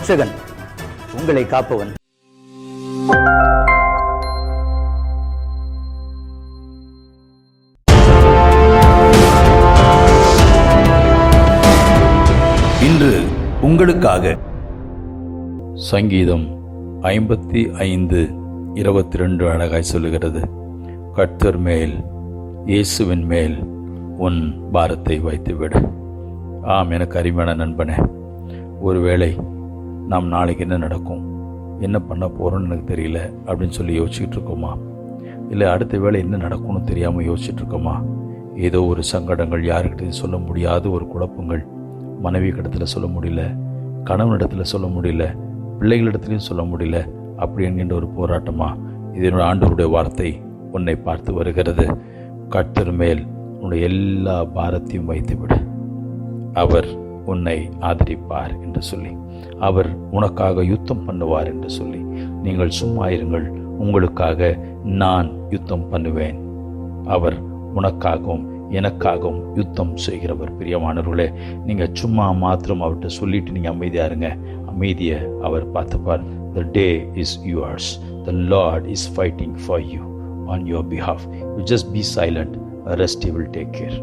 ரட்சகன், உங்களை காப்பவன். இன்று உங்களுக்காக சங்கீதம் 55:22 அழகாய் சொல்லுகிறது, கர்த்தர் மேல், இயேசுவின் மேல் உன் பாரத்தை வைத்துவிடு. ஆம், எனக்கு அருமையான நண்பனே, ஒருவேளை நாம் நாளைக்கு என்ன நடக்கும், என்ன பண்ண போகிறோன்னு எனக்கு தெரியல அப்படின்னு சொல்லி யோசிச்சுட்டு இருக்கோமா? இல்லை அடுத்த வேளை என்ன நடக்கும்னு தெரியாமல் யோசிச்சுட்டு இருக்கோமா? ஏதோ ஒரு சங்கடங்கள், யாருக்கிட்டையும் சொல்ல முடியாத ஒரு குழப்பங்கள், மனைவி இடத்துல சொல்ல முடியல, கணவனிடத்தில் சொல்ல முடியல, பிள்ளைகளிடத்துலையும் சொல்ல முடியல, அப்படி என்கின்ற ஒரு போராட்டமா? இதனோட ஆண்டவருடைய வார்த்தை உன்னை பார்த்து வருகிறது. கர்த்தர் மேல் உன்னுடைய எல்லா பாரத்தையும் வைத்துவிடு, அவர் உன்னை ஆதரிப்பார் என்று சொல்லி, அவர் உனக்காக யுத்தம் பண்ணுவார் என்று சொல்லி, நீங்கள் சும்மா இருங்கள், உங்களுக்காக நான் யுத்தம் பண்ணுவேன். அவர் உனக்காகவும் எனக்காகவும் யுத்தம் செய்கிறவர். பிரியமானவர்களே, நீங்கள் சும்மா மாத்திரம் அவர்கிட்ட சொல்லிட்டு நீங்கள் அமைதியாக இருங்க. அமைதியை அவர் பார்த்துப்பார். The day is yours. The Lord is fighting for you on your behalf. You just be silent. The rest he will take care.